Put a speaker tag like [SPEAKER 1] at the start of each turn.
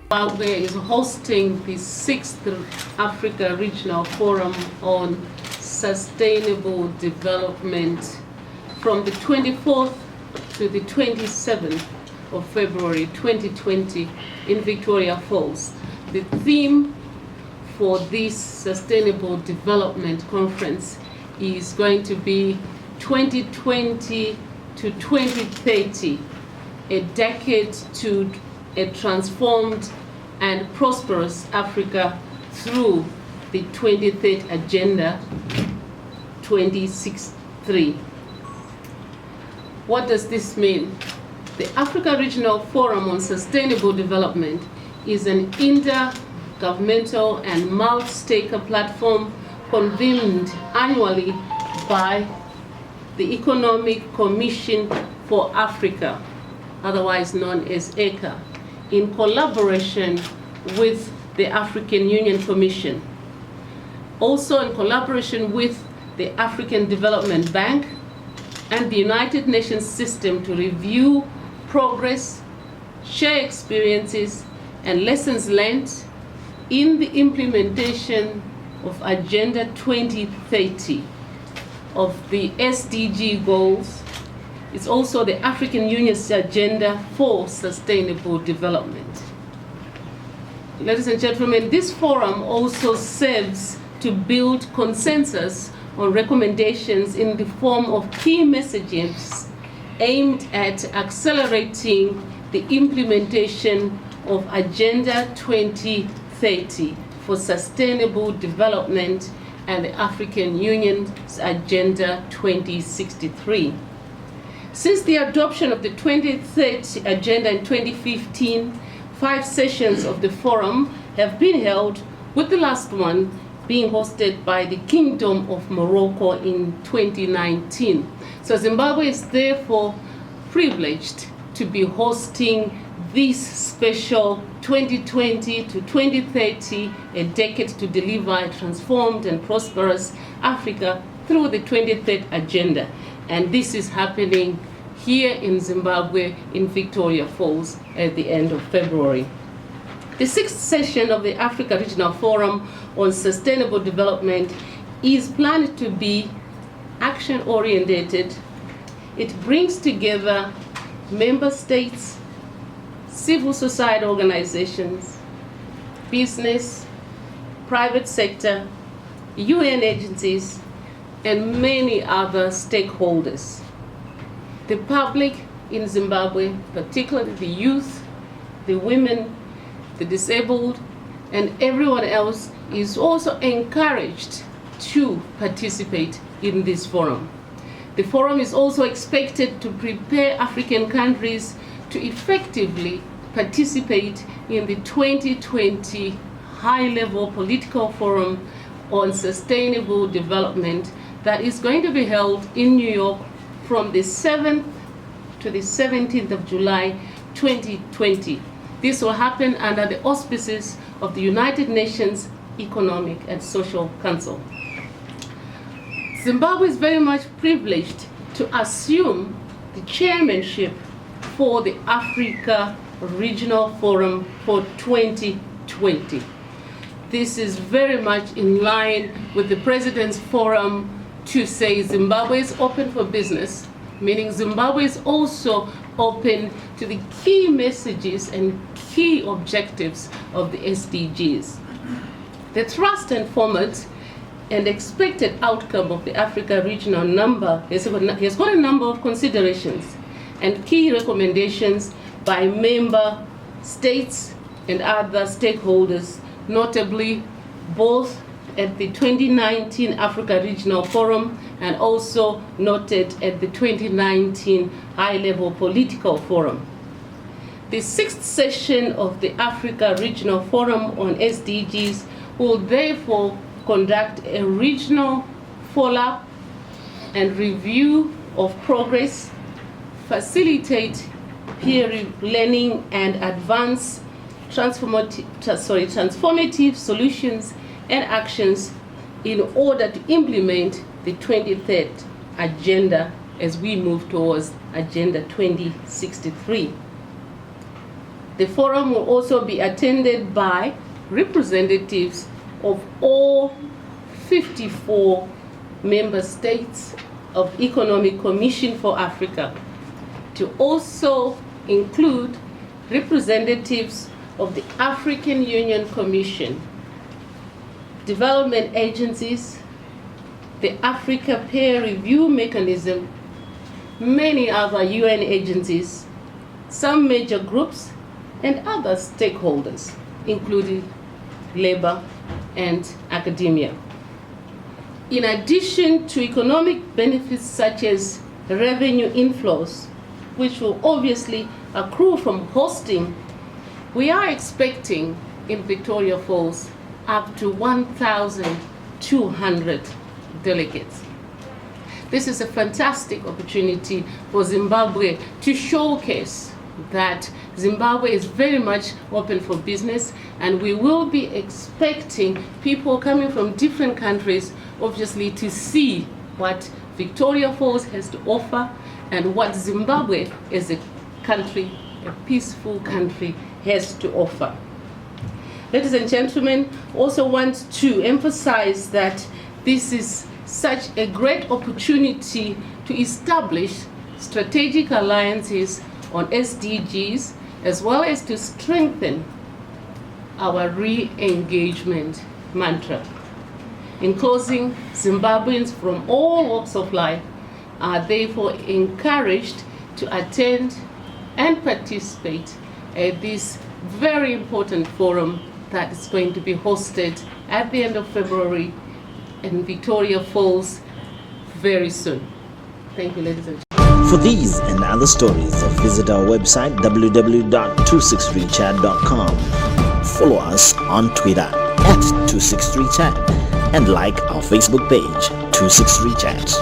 [SPEAKER 1] Zimbabwe is hosting the 6th Africa Regional Forum on Sustainable Development from the 24th to the 27th of February 2020 in Victoria Falls. The theme for this Sustainable Development Conference is going to be 2020 to 2030, a decade to a transformed and prosperous Africa through the 2030 Agenda 2063. What does this mean? The Africa Regional Forum on Sustainable Development is an intergovernmental and multi-stakeholder platform convened annually by the Economic Commission for Africa, otherwise known as ECA, in collaboration with the African Union Commission. Also in collaboration with the African Development Bank and the United Nations system to review progress, share experiences and lessons learned in the implementation of Agenda 2030 of the SDG goals. It's also the African Union's agenda for sustainable development. Ladies and gentlemen, this forum also serves to build consensus on recommendations in the form of key messages aimed at accelerating the implementation of Agenda 2030 for sustainable development and the African Union's Agenda 2063. Since the adoption of the 2030 Agenda in 2015, 5 sessions of the forum have been held, with the last one being hosted by the Kingdom of Morocco in 2019. So Zimbabwe is therefore privileged to be hosting this special 2020 to 2030, a decade to deliver a transformed and prosperous Africa through the 2030 Agenda. And this is happening here in Zimbabwe in Victoria Falls at the end of February. The 6th session of the Africa Regional Forum on Sustainable Development is planned to be action-oriented. It brings together member states, civil society organizations, business, private sector, UN agencies, and many other stakeholders. The public in Zimbabwe, particularly the youth, the women, the disabled, and everyone else is also encouraged to participate in this forum. The forum is also expected to prepare African countries to effectively participate in the 2020 high-level political forum on sustainable development that is going to be held in New York from the 7th to the 17th of July 2020. This will happen under the auspices of the United Nations Economic and Social Council. Zimbabwe is very much privileged to assume the chairmanship for the Africa Regional Forum for 2020. This is very much in line with the President's Forum to say Zimbabwe is open for business, meaning Zimbabwe is also open to the key messages and key objectives of the SDGs. The thrust and format and expected outcome of the Africa Regional has got a number of considerations and key recommendations by member states and other stakeholders, notably both at the 2019 Africa Regional Forum and also noted at the 2019 High-Level Political Forum. The 6th session of the Africa Regional Forum on SDGs will therefore conduct a regional follow-up and review of progress, facilitate peer learning and advance transformative solutions and actions in order to implement the 23rd Agenda as we move towards Agenda 2063. The forum will also be attended by representatives of all 54 member states of Economic Commission for Africa, to also include representatives of the African Union Commission, development agencies, the Africa Peer Review Mechanism, many other UN agencies, some major groups, and other stakeholders, including labor and academia. In addition to economic benefits such as revenue inflows, which will obviously accrue from hosting, we are expecting in Victoria Falls up to 1,200 delegates. This is a fantastic opportunity for Zimbabwe to showcase that Zimbabwe is very much open for business, and we will be expecting people coming from different countries, obviously, to see what Victoria Falls has to offer and what Zimbabwe as a country, a peaceful country, has to offer. Ladies and gentlemen, also want to emphasize that this is such a great opportunity to establish strategic alliances on SDGs, as well as to strengthen our re-engagement mantra. In closing, Zimbabweans from all walks of life are therefore encouraged to attend and participate at this very important forum that is going to be hosted at the end of February in Victoria Falls very soon. Thank you, ladies and gentlemen.
[SPEAKER 2] For these and other stories, visit our website www.263chat.com. Follow us on Twitter @263chat and like our Facebook page 263chat.